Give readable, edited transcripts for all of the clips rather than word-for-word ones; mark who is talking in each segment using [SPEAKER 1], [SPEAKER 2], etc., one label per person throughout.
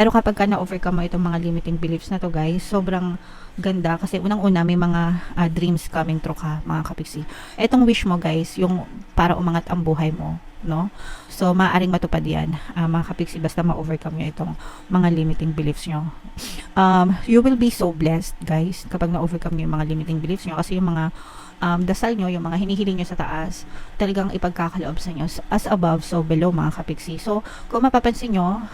[SPEAKER 1] Pero kapagka na-overcome mo itong mga limiting beliefs na 'to, guys, sobrang ganda kasi unang-una may mga, dreams coming true ka, mga kapiksi. Etong wish mo, guys, yung para umangat ang buhay mo, 'no? So, maaaring matupad 'yan, mga kapiksi, basta ma-overcome niyo itong mga limiting beliefs niyo. You will be so blessed, guys, kapag na-overcome niyo yung mga limiting beliefs niyo kasi yung mga, dasal niyo, yung mga hinihiling niyo sa taas, talagang ipagkakaloob sa inyo. As above, so below, mga kapiksi. So, kung mapapansin niyo,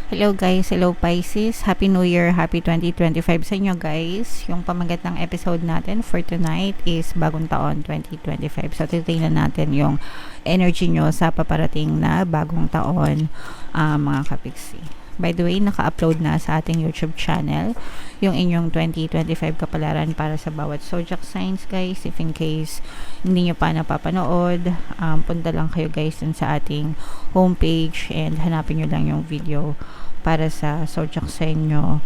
[SPEAKER 1] hello guys, hello Pisces, Happy New Year, Happy 2025 sa inyo guys. Yung pamagat ng episode natin for tonight is Bagong Taon 2025. So titingnan natin yung energy nyo sa paparating na Bagong Taon, mga kapiksi. By the way, naka-upload na sa ating YouTube channel yung inyong 2025 kapalaran para sa bawat zodiac signs, guys. If in case hindi nyo pa napapanood, punta lang kayo guys dun sa ating homepage and hanapin nyo lang yung video para sa zodiac sign nyo,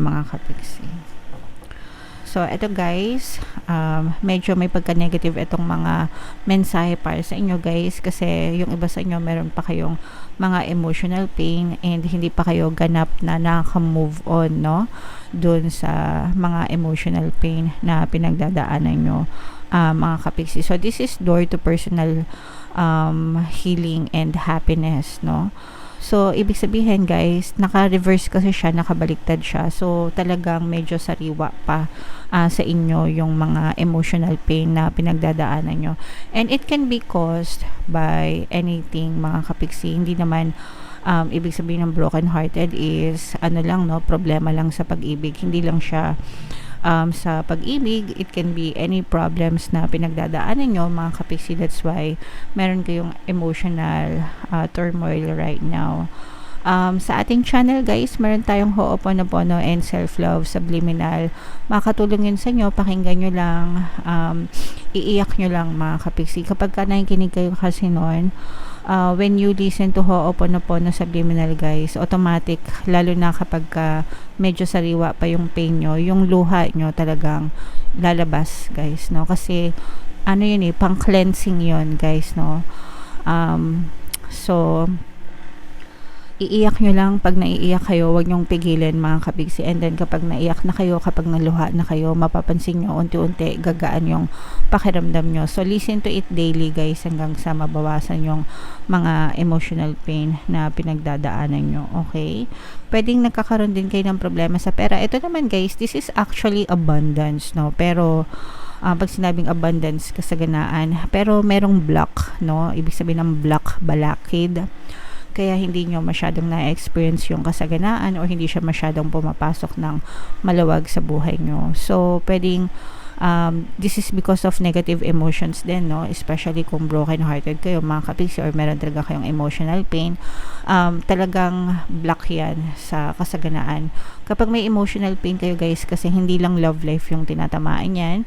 [SPEAKER 1] mga kapiksi. So, eto guys, medyo may pagka-negative itong mga mensahe para sa inyo guys kasi yung iba sa inyo meron pa kayong mga emotional pain and hindi pa kayo ganap na nakaka-move on, no? Doon sa mga emotional pain na pinagdadaanan nyo, mga kapiksi. So, this is door to personal healing and happiness, no? So, ibig sabihin guys, naka-reverse kasi siya, nakabaliktad siya. So, talagang medyo sariwa pa sa inyo yung mga emotional pain na pinagdadaanan nyo. And it can be caused by anything, mga kapiksi. Hindi naman, ibig sabihin ng broken hearted is, ano lang, no, problema lang sa pag-ibig. Hindi lang siya sa pag-ibig, it can be any problems na pinagdadaanan nyo, mga kapiksi. That's why meron kayong emotional turmoil right now. Sa ating channel guys, meron tayong Ho'oponopono and Self-Love Subliminal. Makakatulong yun sa inyo, pakinggan nyo lang, iiyak nyo lang, mga kapiksi. Kapag ka nakikinig kayo kasi noon, when you listen to Ho'oponopono Subliminal guys, automatic, lalo na kapag medyo sariwa pa yung pain nyo, yung luha nyo talagang lalabas guys, no? Kasi ano yun pang cleansing yun guys, no? So iiyak nyo lang. Pag naiiyak kayo, huwag nyong pigilan, mga kapiksi. And then kapag naiyak na kayo, kapag naluha na kayo, mapapansin nyo unti-unti gagaan yung pakiramdam nyo. So listen to it daily guys hanggang sa mabawasan yung mga emotional pain na pinagdadaanan nyo. Okay? Pwedeng nagkakaroon din kayo ng problema sa pera. Ito naman guys, this is actually abundance, no? Pero pag sinabing abundance, kasaganaan, pero merong block, no? Ibig sabihin ng block, balakid. Kaya hindi nyo masyadong na-experience yung kasaganaan or hindi siya masyadong pumapasok ng maluwag sa buhay nyo. So, pwedeng this is because of negative emotions din, no? Especially kung broken-hearted kayo, mga kapiksi, or meron talaga kayong emotional pain, talagang block yan sa kasaganaan. Kapag may emotional pain kayo guys, kasi hindi lang love life yung tinatamaan yan,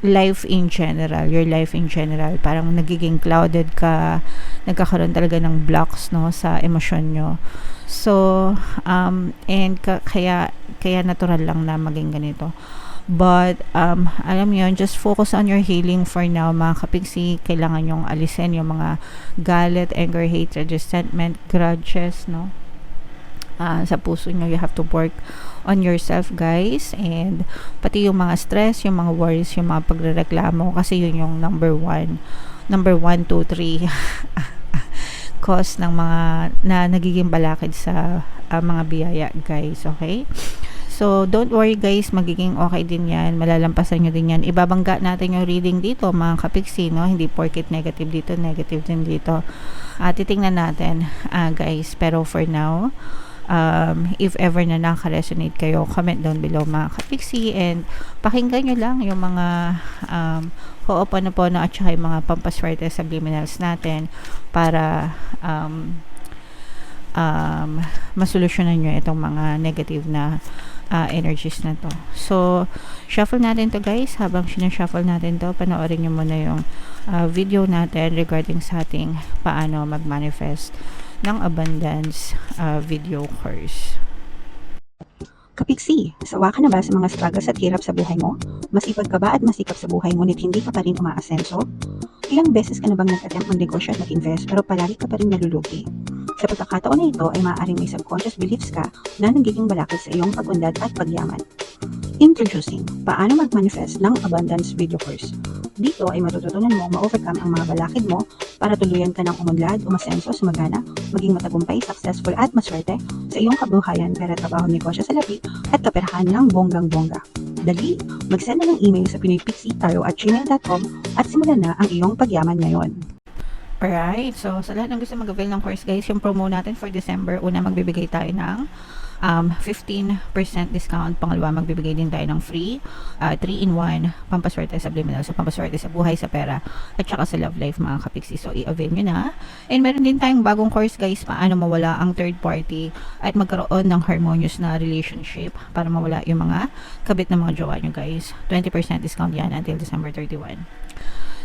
[SPEAKER 1] life in general, your life in general, parang nagiging clouded ka, nagkakaroon talaga ng blocks, no, sa emosyon nyo. So, and kaya natural lang na maging ganito. But, alam nyo, just focus on your healing for now, mga kapiksi. Kailangan nyong alisin yung mga galit, anger, hatred, resentment, grudges, no? Sa puso nyo, you have to work on yourself guys, and pati yung mga stress, yung mga worries, yung mga pagrereklamo, kasi yun yung number 1, 2, 3 cause ng mga na nagiging balakid sa mga biyaya guys. Okay, so don't worry guys, magiging okay din yan, malalampasan nyo din yan. Ibabangga natin yung reading dito, mga kapiksi, no? Hindi porket negative dito, negative din dito. Titingnan natin guys, pero for now, if ever na naka-resonate kayo, comment down below, mga kapiksi, and pakinggan nyo lang yung mga Ho'oponopono at saka yung mga pampaswerte subliminals natin para masolusyonan nyo itong mga negative na energies na to. So, shuffle natin to guys. Habang sinashuffle natin to, panoorin nyo muna yung video natin regarding sa ating paano mag-manifest ng abundance video course.
[SPEAKER 2] Kapiksi, sawa ka na ba sa mga struggles at hirap sa buhay mo? Masipag ka ba at masikap sa buhay ngunit hindi ka pa rin umaasenso? Ilang beses ka na bang nag-attempt mag-negosyo at mag-invest pero palagi ka pa rin nalulugi? Sa pagkakataon na ito ay maaaring may subconscious beliefs ka na nagiging balakid sa iyong pag-unlad at pagyaman. Introducing, paano mag-manifest ng abundance video course. Dito ay matututunan mo ma-overcome ang mga balakid mo para tuluyan ka ng umunlad, umasenso, sumagana, maging matagumpay, successful at maswerte sa iyong kabuhayan, pera, trabaho, negosyo, salapi at kaperahan ng bonggang-bongga. Dali, mag-send na ng email sa pinoypixie@gmail.com at simulan na ang iyong pagyaman ngayon.
[SPEAKER 1] Alright, so sa lahat ng gusto mag-avail ng course guys, yung promo natin for December, una magbibigay tayo ng 15% discount, pangalawa magbibigay din tayo ng free 3-in-1 pampaswerte sa subliminal, so pampaswerte sa buhay, sa pera at saka sa love life mga kapiksi. So i-avail nyo na. And meron din tayong bagong course guys, paano mawala ang third party at magkaroon ng harmonious na relationship para mawala yung mga kabit na mga jowa nyo guys. 20% discount yan until December 31.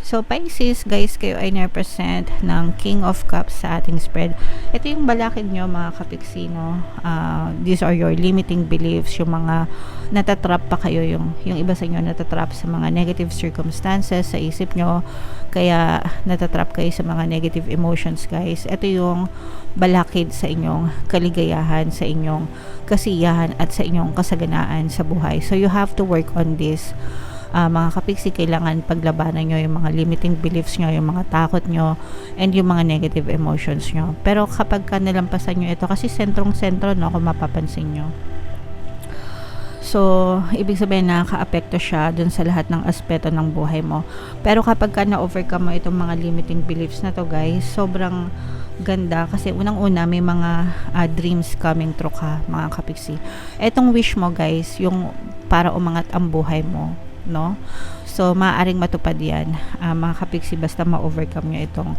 [SPEAKER 1] So, Pisces, guys, kayo ay na-represent ng King of Cups sa ating spread. Ito yung balakid nyo, mga kapiksi, no? These are your limiting beliefs, yung mga natatrap pa kayo, yung iba sa inyo natatrap sa mga negative circumstances sa isip nyo, kaya natatrap kayo sa mga negative emotions, guys. Ito yung balakid sa inyong kaligayahan, sa inyong kasiyahan, at sa inyong kasaganaan sa buhay. So, you have to work on this. Mga kapiksi, kailangan paglabanan nyo yung mga limiting beliefs nyo, yung mga takot nyo, and yung mga negative emotions nyo. Pero kapag ka nalampasan nyo ito, kasi sentrong-sentro, no, kung mapapansin nyo. So, ibig sabihin nakaka-apekto siya dun sa lahat ng aspeto ng buhay mo. Pero kapag ka na-overcome mo itong mga limiting beliefs na to guys, sobrang ganda kasi unang-una may mga dreams coming true ka, mga kapiksi. Etong wish mo guys, yung para umangat ang buhay mo, no? So, maaaring matupad yan, mga kapiksi, basta ma-overcome nyo itong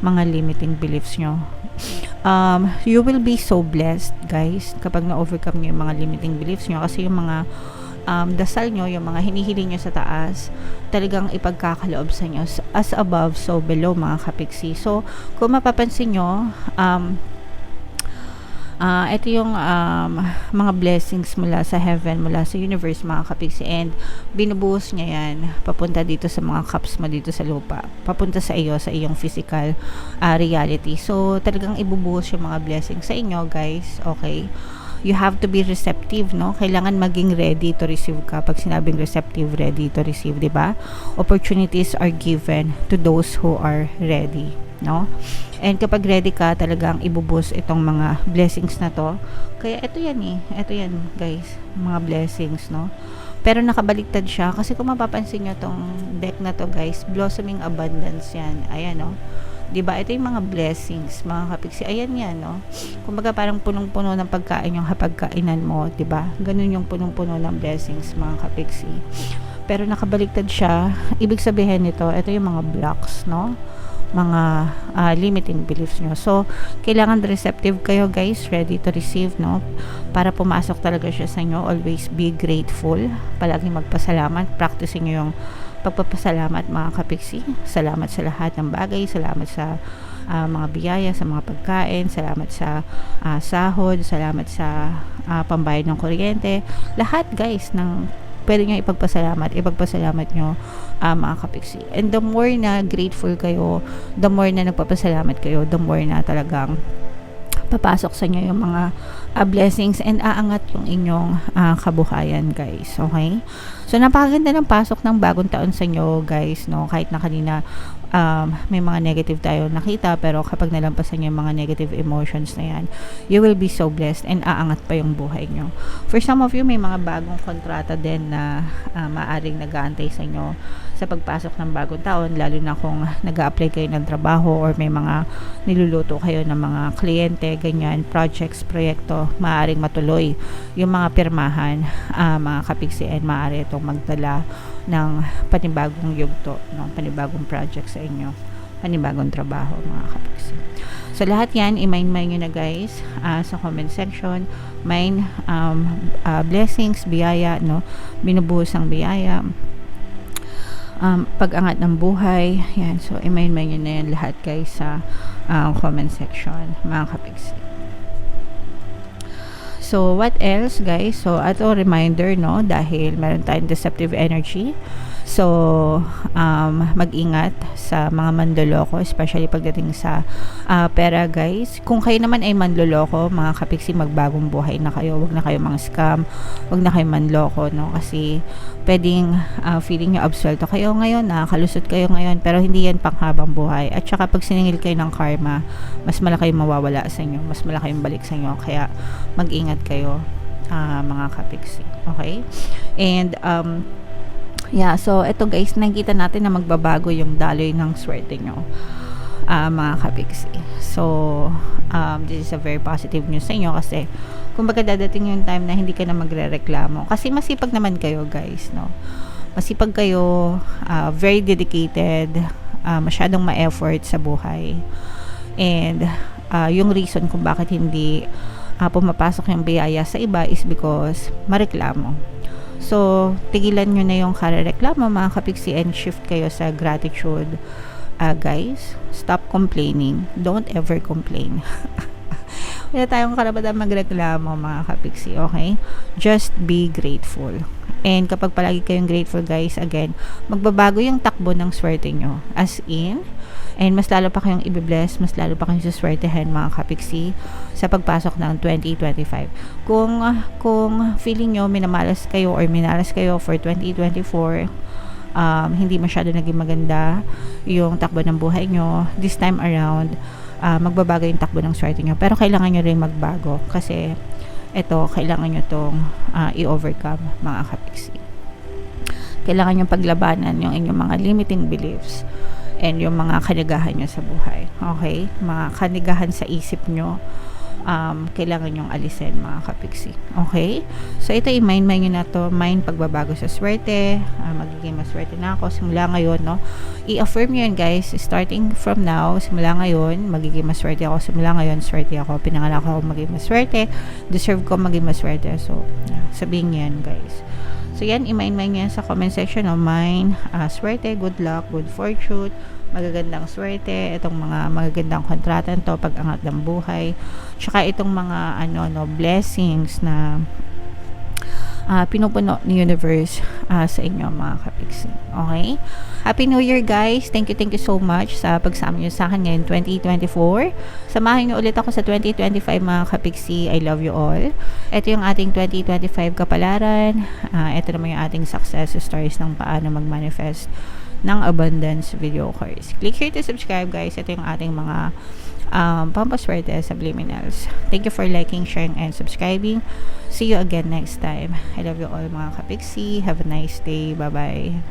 [SPEAKER 1] mga limiting beliefs nyo. You will be so blessed, guys, kapag na-overcome nyo yung mga limiting beliefs nyo, kasi yung mga dasal nyo, yung mga hinihiling nyo sa taas, talagang ipagkakaloob sa inyo. As above, so below, mga kapiksi. So, kung mapapansin nyo, ito yung mga blessings mula sa heaven, mula sa universe, mga kapiksi, and binubuhos niya yan papunta dito sa mga cups mo dito sa lupa, papunta sa iyo, sa iyong physical reality. So talagang ibubuhos yung mga blessings sa inyo guys, okay? You have to be receptive, no? Kailangan maging ready to receive ka. Pag sinabing receptive, ready to receive, di ba? Opportunities are given to those who are ready, no? And kapag ready ka, talagang ibubuhos itong mga blessings na to. Kaya ito yan ito yan guys, mga blessings, no? Pero nakabaliktad siya kasi kung mapapansin nyo tong deck na to guys, blossoming abundance yan. Ayan, no? Diba? Ito yung mga blessings, mga kapiksi. Ayan yan, no? Kumbaga parang punong-puno ng pagkain yung hapagkainan mo, diba? Ganun yung punong-puno ng blessings, mga kapiksi. Pero nakabaliktad siya. Ibig sabihin nito, ito yung mga blocks, no? Mga limiting beliefs nyo. So, kailangan receptive kayo guys, ready to receive, no? Para pumasok talaga siya sa inyo. Always be grateful. Palaging magpasalamat. Practicing nyo yung pagpapasalamat, mga kapiksi. Salamat sa lahat ng bagay. Salamat sa mga biyaya, sa mga pagkain. Salamat sa sahod. Salamat sa pambayad ng kuryente. Lahat guys ng pwede nyo ipagpasalamat nyo, mga kapiksi. And the more na grateful kayo, the more na nagpapasalamat kayo, the more na talagang papasok sa inyo yung mga blessings and aangat yung inyong kabuhayan guys, okay? So napakaganda ng pasok ng bagong taon sa inyo guys, no? Kahit na kanina may mga negative tayo nakita, pero kapag nalampasan nyo yung mga negative emotions na yan, you will be so blessed and aangat pa yung buhay nyo. For some of you, may mga bagong kontrata din na maaring nag-aantay sa inyo sa pagpasok ng bagong taon, lalo na kung nag-a-apply kayo ng trabaho or may mga niluluto kayo ng mga kliyente, ganyan, projects, proyekto, maaring matuloy yung mga pirmahan, mga kapiksi, and maaari itong magdala ng panibagong yugto, no? Panibagong project sa inyo, panibagong trabaho, mga kapiksi. So lahat yan, i-mind nyo na guys sa comment section. Mind blessings, biyaya, no? Binubuhos ang biyaya, pag-angat ng buhay, yan. So i-mind nyo na yan lahat guys sa comment section, mga kapiksi. So, what else, guys? So, ato reminder, no? Dahil meron tayong deceptive energy. So, mag-ingat sa mga manloloko, especially pagdating sa pera, guys. Kung kayo naman ay manloloko, mga kapiksi, magbagong buhay na kayo. Huwag na kayo mga scam. Huwag na kayo manloko, no? Kasi, pwedeng feeling nyo absuelto kayo ngayon, nakakalusot kayo ngayon, pero hindi yan panghabang buhay. At saka, pag siningil kayo ng karma, mas malaki yung mawawala sa inyo. Mas malaki yung balik sa inyo. Kaya, mag-ingat kayo, mga kapiksi. Okay? And, yeah, so ito guys, nakikita natin na magbabago yung daloy ng swerte nyo, mga kapiksi. So, this is a very positive news sa inyo kasi kumbaga dadating yung time na hindi ka na magre-reklamo. Kasi masipag naman kayo guys, no? Masipag kayo, very dedicated, masyadong ma-effort sa buhay. And, yung reason kung bakit hindi pumapasok yung biyaya sa iba is because mareklamo. So, tigilan nyo na yung kare-reklamo, mga kapiksi, and shift kayo sa gratitude. Guys, stop complaining. Don't ever complain. Wala tayong karapatan magreklamo, mga kapiksi, okay? Just be grateful. And kapag palagi kayong grateful, guys, again, magbabago yung takbo ng swerte nyo. As in, and mas lalo pa kayong i-bless, mas lalo pa kayong suswertehan, mga kapiksi, sa pagpasok ng 2025. Kung feeling nyo minamalas kayo or minalas kayo for 2024, hindi masyado naging maganda yung takbo ng buhay nyo, this time around, magbabago yung takbo ng swerte nyo. Pero kailangan nyo rin magbago kasi ito, kailangan nyo tong i-overcome, mga kapiksi. Kailangan nyo paglabanan yung inyong mga limiting beliefs and yung mga kanigahan nyo sa buhay. Okay? Mga kanigahan sa isip nyo, kailangan nyong alisin, mga kapiksi. Okay? So, ito i-mind nyo na to. Mind pagbabago sa swerte. Magiging maswerte na ako. Simula ngayon, no? I-affirm nyo yun, guys. Starting from now, simula ngayon, magiging maswerte ako. Simula ngayon, swerte ako. Pinanganak ako maging maswerte. Deserve ko maging maswerte. So, sabihin nyo yan, guys. So, yan, i-mind nyo yan sa comment section. No? Mind, swerte, good luck, good fortune, magagandang swerte, itong mga magagandang kontrata to, pag-angat ng buhay, tsaka itong mga blessings na pinupuno ni universe sa inyo, mga kapiksi. Okay? Happy New Year, guys. Thank you so much sa pagsama nyo sa akin ngayon 2024. Samahan nyo ulit ako sa 2025, mga kapiksi. I love you all. Ito yung ating 2025 kapalaran. Ito naman yung ating success stories ng paano mag-manifest ng abundance video course. Click here to subscribe, guys. Ito yung ating mga pampaswerte subliminals. Thank you for liking, sharing, and subscribing. See you again next time. I love you all, mga kapiksi. Have a nice day. Bye-bye.